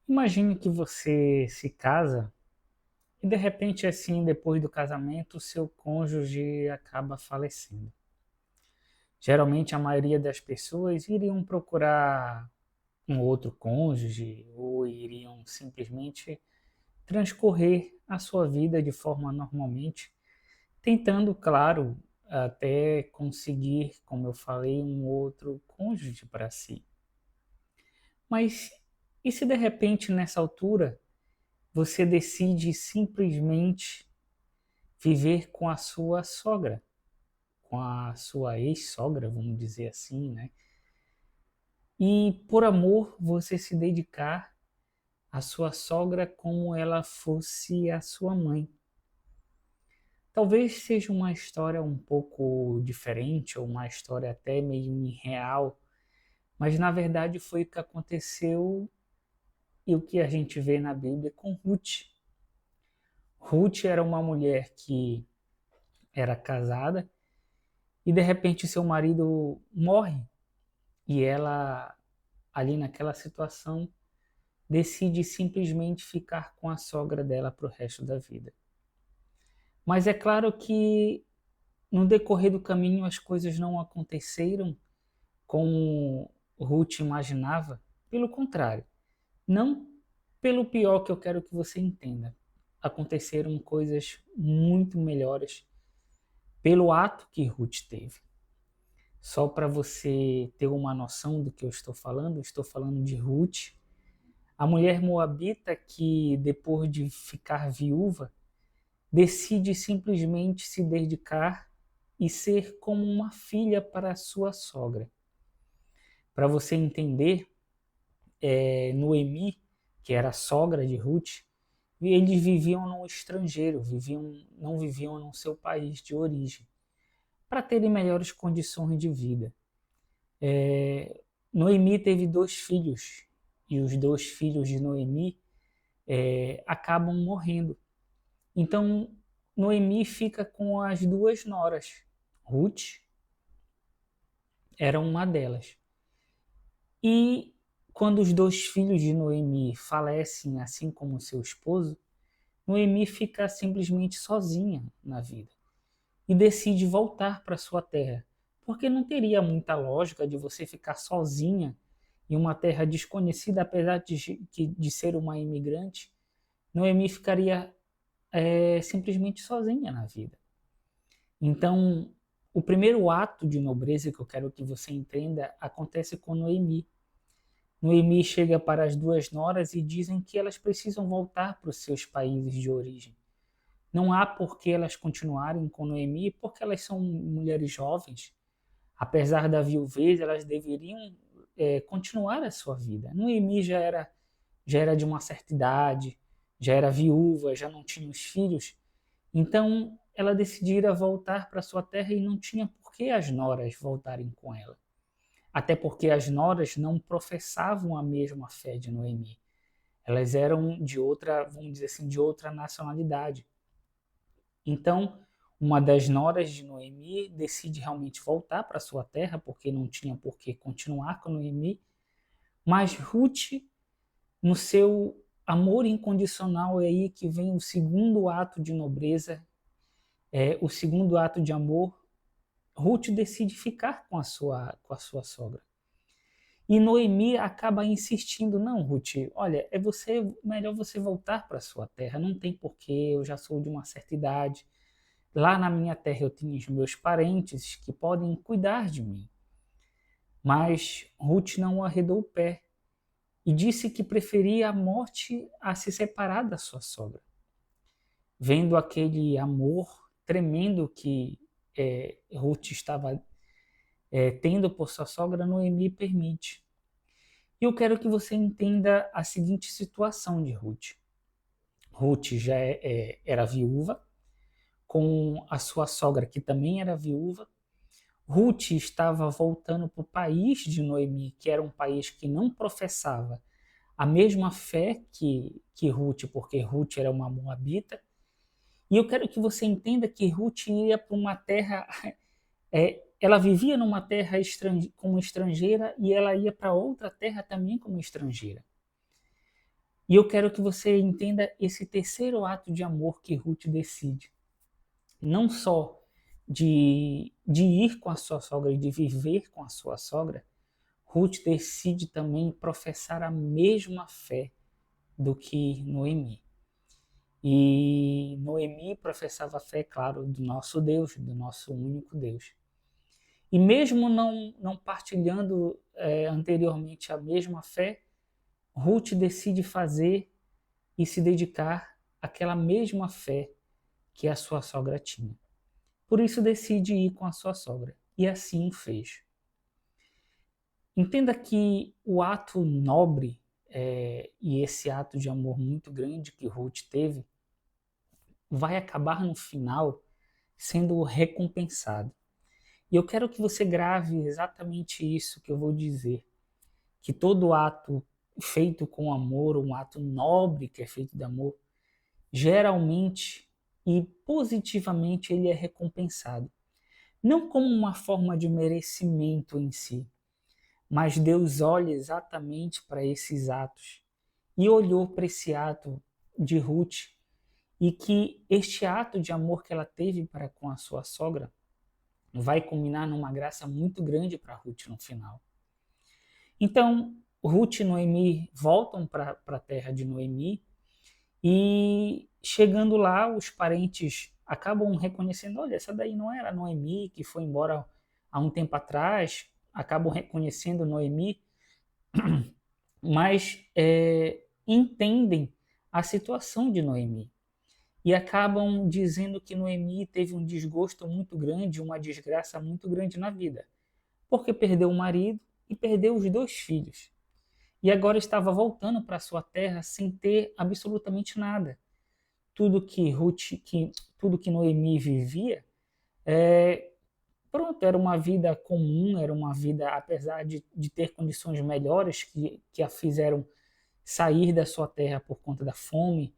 Imagine que você se casa e de repente, assim, depois do casamento, o seu cônjuge acaba falecendo. Geralmente, a maioria das pessoas iriam procurar um outro cônjuge ou iriam simplesmente transcorrer a sua vida de forma normalmente, tentando, claro, até conseguir, como eu falei, um outro cônjuge para si. Mas e se de repente, nessa altura, você decide simplesmente viver com a sua sogra, com a sua ex-sogra, vamos dizer assim, né? E por amor você se dedicar à sua sogra como ela fosse a sua mãe. Talvez seja uma história um pouco diferente, ou uma história até meio irreal, mas na verdade foi o que aconteceu e o que a gente vê na Bíblia com Ruth. Ruth era uma mulher que era casada e de repente seu marido morre e ela, ali naquela situação, decide simplesmente ficar com a sogra dela para o resto da vida. Mas é claro que no decorrer do caminho as coisas não aconteceram como Ruth imaginava. Pelo contrário, não pelo pior que eu quero que você entenda. Aconteceram coisas muito melhores pelo ato que Ruth teve. Só para você ter uma noção do que eu estou falando de Ruth, a mulher moabita que, depois de ficar viúva, decide simplesmente se dedicar e ser como uma filha para a sua sogra. Para você entender, Noemi, que era a sogra de Ruth, eles viviam no estrangeiro, não viviam no seu país de origem, para terem melhores condições de vida. Noemi teve dois filhos, e os dois filhos de Noemi acabam morrendo. Então, Noemi fica com as duas noras. Ruth era uma delas. E quando os dois filhos de Noemi falecem, assim como seu esposo, Noemi fica simplesmente sozinha na vida e decide voltar para sua terra, porque não teria muita lógica de você ficar sozinha em uma terra desconhecida, apesar de ser uma imigrante. Noemi ficaria simplesmente sozinha na vida. Então, o primeiro ato de nobreza que eu quero que você entenda acontece com Noemi. Noemi chega para as duas noras e dizem que elas precisam voltar para os seus países de origem. Não há por que elas continuarem com Noemi, porque elas são mulheres jovens. Apesar da viuvez, elas deveriam continuar a sua vida. Noemi já era de uma certa idade, já era viúva, já não tinha os filhos. Então, ela decidira voltar para sua terra e não tinha por que as noras voltarem com ela. Até porque as noras não professavam a mesma fé de Noemi. Elas eram de outra, vamos dizer assim, de outra nacionalidade. Então, uma das noras de Noemi decide realmente voltar para sua terra, porque não tinha por que continuar com Noemi, mas Ruth, no seu amor incondicional, é aí que vem o segundo ato de nobreza, o segundo ato de amor. Ruth decide ficar com a sua sogra. E Noemi acaba insistindo, não, Ruth, olha, melhor você voltar para sua terra, não tem porquê, eu já sou de uma certa idade. Lá na minha terra eu tinha os meus parentes que podem cuidar de mim. Mas Ruth não arredou o pé e disse que preferia a morte a se separar da sua sogra. Vendo aquele amor tremendo que Ruth estava tendo por sua sogra, Noemi permite. E eu quero que você entenda a seguinte situação de Ruth. Ruth já era viúva, com a sua sogra, que também era viúva. Ruth estava voltando para o país de Noemi, que era um país que não professava a mesma fé que Ruth, porque Ruth era uma moabita. E eu quero que você entenda que Ruth ia para uma terra, ela vivia numa terra como estrangeira e ela ia para outra terra também como estrangeira. E eu quero que você entenda esse terceiro ato de amor que Ruth decide. Não só de ir com a sua sogra e de viver com a sua sogra, Ruth decide também professar a mesma fé do que Noemi. E Noemi professava a fé, claro, do nosso Deus, do nosso único Deus. E mesmo não partilhando anteriormente a mesma fé, Ruth decide fazer e se dedicar àquela mesma fé que a sua sogra tinha. Por isso decide ir com a sua sogra. E assim o fez. Entenda que o ato nobre e esse ato de amor muito grande que Ruth teve vai acabar no final sendo recompensado. E eu quero que você grave exatamente isso que eu vou dizer. Que todo ato feito com amor, um ato nobre que é feito de amor, geralmente e positivamente ele é recompensado. Não como uma forma de merecimento em si, mas Deus olha exatamente para esses atos e olhou para esse ato de Ruth e que este ato de amor que ela teve para com a sua sogra vai culminar numa graça muito grande para Ruth no final. Então, Ruth e Noemi voltam para a terra de Noemi e chegando lá, os parentes acabam reconhecendo, olha, essa daí não era a Noemi que foi embora há um tempo atrás, acabam reconhecendo Noemi, mas entendem a situação de Noemi e acabam dizendo que Noemi teve um desgosto muito grande, uma desgraça muito grande na vida, porque perdeu o marido e perdeu os 2 filhos. E agora estava voltando para sua terra sem ter absolutamente nada. Tudo que Noemi vivia, pronto, era uma vida comum, era uma vida, apesar de ter condições melhores que a fizeram sair da sua terra por conta da fome.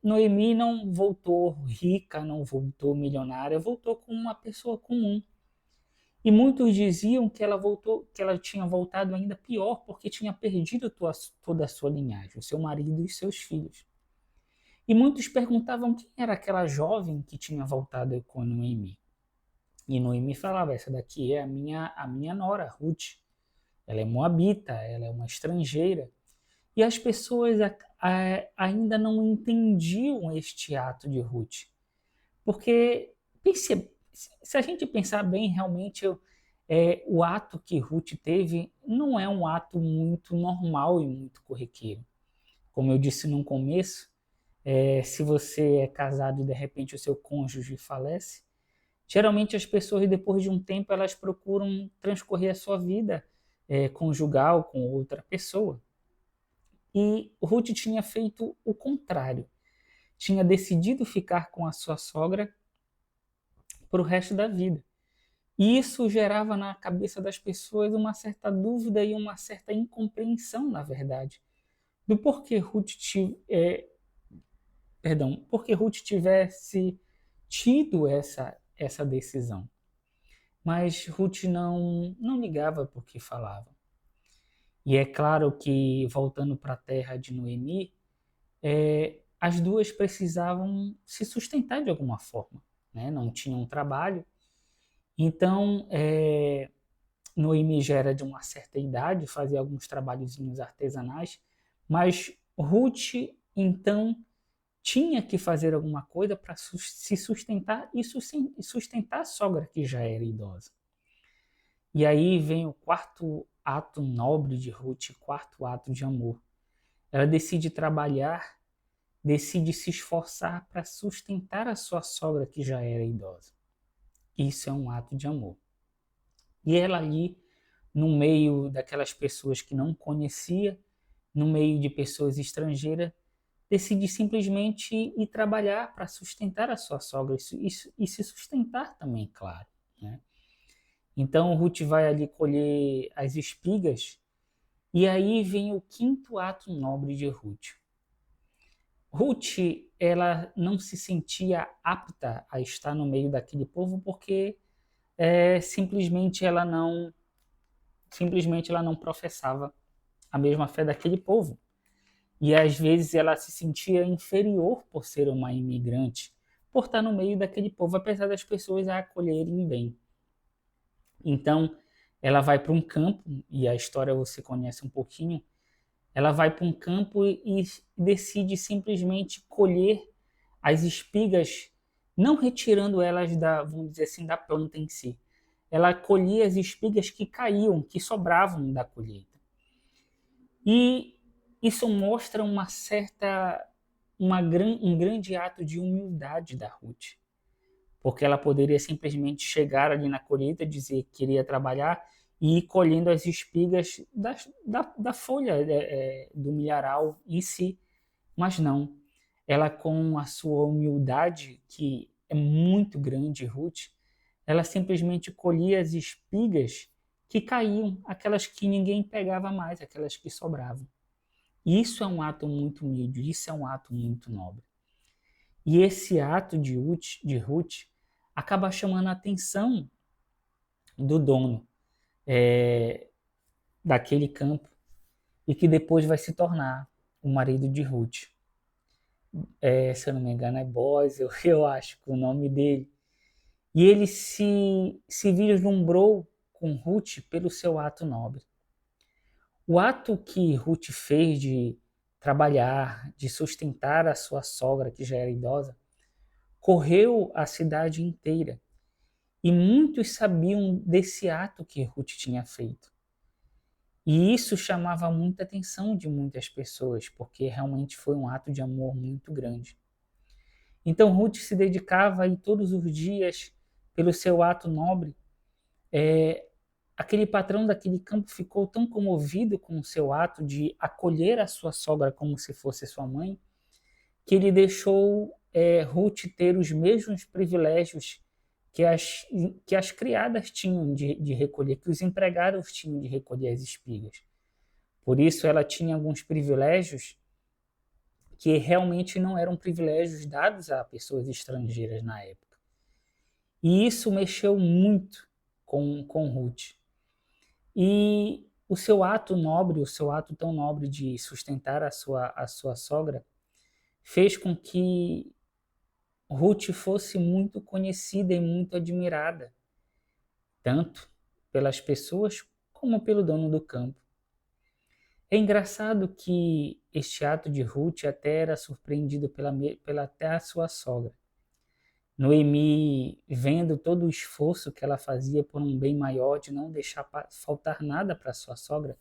Noemi não voltou rica, não voltou milionária, voltou como uma pessoa comum. E muitos diziam que ela tinha voltado ainda pior, porque tinha perdido toda a sua linhagem, o seu marido e seus filhos. E muitos perguntavam quem era aquela jovem que tinha voltado com Noemi. E Noemi falava, essa daqui é a minha nora, Ruth. Ela é moabita, ela é uma estrangeira. E as pessoas ainda não entendiam este ato de Ruth. Porque, se a gente pensar bem, realmente o ato que Ruth teve não é um ato muito normal e muito corriqueiro. Como eu disse no começo, se você é casado e de repente o seu cônjuge falece, geralmente as pessoas depois de um tempo elas procuram transcorrer a sua vida conjugal com outra pessoa. E Ruth tinha feito o contrário. Tinha decidido ficar com a sua sogra para o resto da vida. E isso gerava na cabeça das pessoas uma certa dúvida e uma certa incompreensão, na verdade, do porque Ruth tivesse tido essa decisão. Mas Ruth não ligava porque falava. E é claro que, voltando para a terra de Noemi, as duas precisavam se sustentar de alguma forma, né? Não tinham trabalho. Então, Noemi já era de uma certa idade, fazia alguns trabalhozinhos artesanais, mas Ruth, então, tinha que fazer alguma coisa para se sustentar e sustentar a sogra, que já era idosa. E aí vem o quarto ato nobre de Ruth, quarto ato de amor. Ela decide trabalhar, decide se esforçar para sustentar a sua sogra, que já era idosa. Isso é um ato de amor. E ela ali, no meio daquelas pessoas que não conhecia, no meio de pessoas estrangeiras, decide simplesmente ir trabalhar para sustentar a sua sogra e se sustentar também, claro, né? Então Ruth vai ali colher as espigas e aí vem o quinto ato nobre de Ruth. Ruth, ela não se sentia apta a estar no meio daquele povo porque simplesmente ela não professava a mesma fé daquele povo. E às vezes ela se sentia inferior por ser uma imigrante, por estar no meio daquele povo, apesar das pessoas a acolherem bem. Então, ela vai para um campo, e a história você conhece um pouquinho, ela vai para um campo e decide simplesmente colher as espigas, não retirando elas da, vamos dizer assim, da planta em si. Ela colhia as espigas que caíam, que sobravam da colheita. E isso mostra uma certa, um grande ato de humildade da Ruth, porque ela poderia simplesmente chegar ali na colheita, dizer que queria trabalhar e ir colhendo as espigas da folha do milharal em si, mas não. Ela, com a sua humildade, que é muito grande, Ruth, ela simplesmente colhia as espigas que caíam, aquelas que ninguém pegava mais, aquelas que sobravam. Isso é um ato muito humilde, isso é um ato muito nobre. E esse ato de Ruth acaba chamando a atenção do dono daquele campo e que depois vai se tornar o marido de Ruth. Se eu não me engano é Boaz, eu acho que o nome dele. E ele se vislumbrou com Ruth pelo seu ato nobre. O ato que Ruth fez de trabalhar, de sustentar a sua sogra, que já era idosa, correu a cidade inteira. E muitos sabiam desse ato que Ruth tinha feito. E isso chamava muita atenção de muitas pessoas, porque realmente foi um ato de amor muito grande. Então Ruth se dedicava aí todos os dias pelo seu ato nobre. Aquele patrão daquele campo ficou tão comovido com o seu ato de acolher a sua sogra como se fosse sua mãe, que ele deixou Ruth ter os mesmos privilégios que as criadas tinham de recolher, que os empregados tinham de recolher as espigas. Por isso ela tinha alguns privilégios que realmente não eram privilégios dados a pessoas estrangeiras na época. E isso mexeu muito com Ruth. E o seu ato nobre, o seu ato tão nobre de sustentar a sua sogra, fez com que Ruth fosse muito conhecida e muito admirada, tanto pelas pessoas como pelo dono do campo. É engraçado que este ato de Ruth até era surpreendido pela até a sua sogra. Noemi, vendo todo o esforço que ela fazia por um bem maior, de não deixar faltar nada para sua sogra,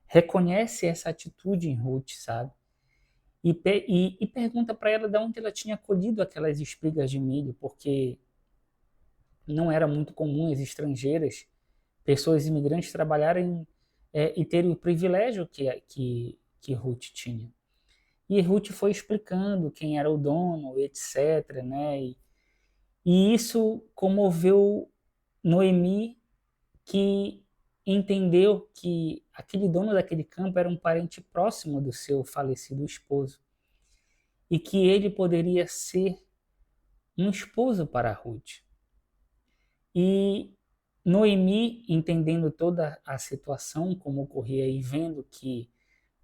reconhece essa atitude em Ruth, sabe? E pergunta para ela de onde ela tinha colhido aquelas espigas de milho, porque não era muito comum as estrangeiras, pessoas imigrantes, trabalharem e terem o privilégio que Ruth tinha. E Ruth foi explicando quem era o dono, etc., né? E isso comoveu Noemi, que entendeu que aquele dono daquele campo era um parente próximo do seu falecido esposo e que ele poderia ser um esposo para Ruth. E Noemi, entendendo toda a situação, como ocorria, e vendo que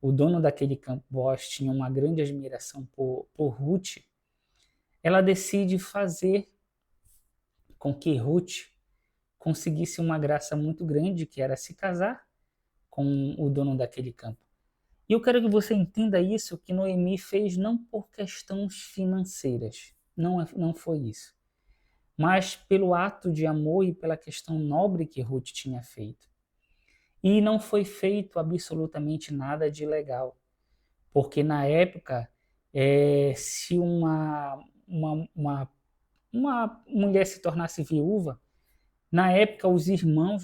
o dono daquele campo, Boaz, tinha uma grande admiração por Ruth, ela decide fazer com que Ruth conseguisse uma graça muito grande, que era se casar com o dono daquele campo. E eu quero que você entenda isso, que Noemi fez não por questões financeiras, não foi isso, mas pelo ato de amor e pela questão nobre que Ruth tinha feito. E não foi feito absolutamente nada de ilegal, porque na época, se uma mulher se tornasse viúva, na época os irmãos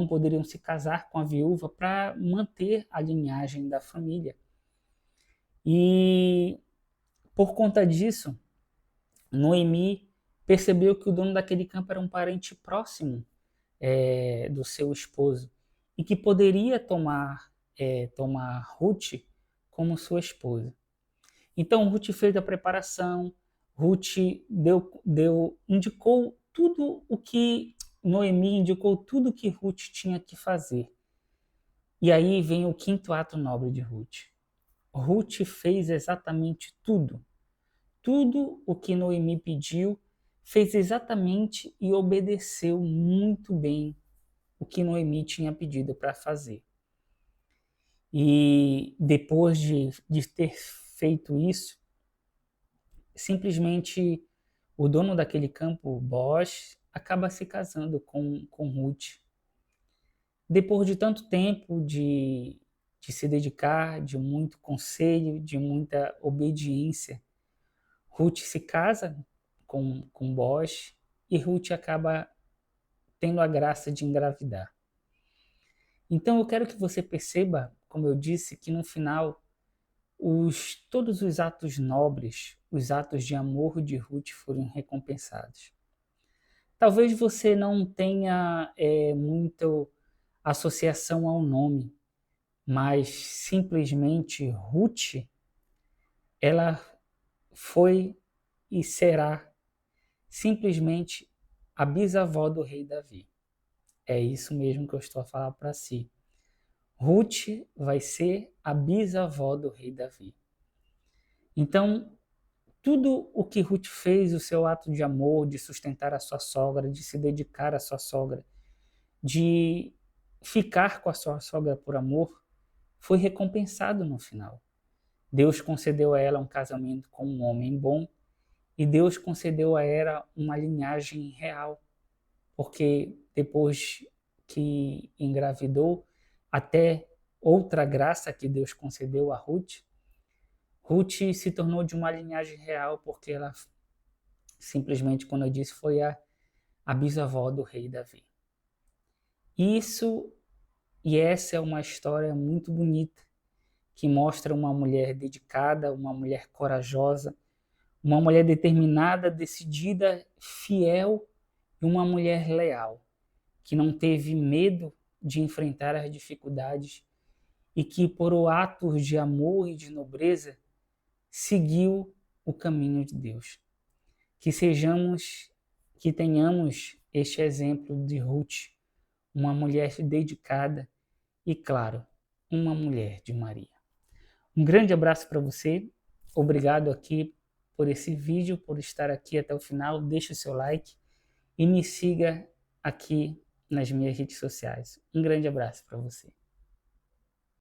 poderiam se casar com a viúva para manter a linhagem da família. E por conta disso, Noemi percebeu que o dono daquele campo era um parente próximo do seu esposo e que poderia tomar Ruth como sua esposa. Então Ruth fez a preparação, Ruth indicou tudo o que Noemi indicou tudo o que Ruth tinha que fazer. E aí vem o quinto ato nobre de Ruth. Ruth fez exatamente tudo. Tudo o que Noemi pediu, fez exatamente e obedeceu muito bem o que Noemi tinha pedido para fazer. E depois de ter feito isso, simplesmente o dono daquele campo, Boaz, acaba se casando com Ruth. Depois de tanto tempo de se dedicar, de muito conselho, de muita obediência, Ruth se casa com Boaz e Ruth acaba tendo a graça de engravidar. Então eu quero que você perceba, como eu disse, que no final todos os atos nobres, os atos de amor de Ruth foram recompensados. Talvez você não tenha muita associação ao nome, mas simplesmente Ruth, ela foi e será simplesmente a bisavó do rei Davi. É isso mesmo que eu estou a falar para si. Ruth vai ser a bisavó do rei Davi. Então, tudo o que Ruth fez, o seu ato de amor, de sustentar a sua sogra, de se dedicar à sua sogra, de ficar com a sua sogra por amor, foi recompensado no final. Deus concedeu a ela um casamento com um homem bom e Deus concedeu a ela uma linhagem real, porque depois que engravidou, até outra graça que Deus concedeu a Ruth, Ruth se tornou de uma linhagem real, porque ela simplesmente, como eu disse, foi a bisavó do rei Davi. Isso e essa é uma história muito bonita, que mostra uma mulher dedicada, uma mulher corajosa, uma mulher determinada, decidida, fiel e uma mulher leal, que não teve medo de enfrentar as dificuldades e que, por atos de amor e de nobreza, seguiu o caminho de Deus. Que tenhamos este exemplo de Ruth, uma mulher dedicada e, claro, uma mulher de Maria. Um grande abraço para você, obrigado aqui por esse vídeo, por estar aqui até o final, deixe o seu like e me siga aqui nas minhas redes sociais. Um grande abraço para você.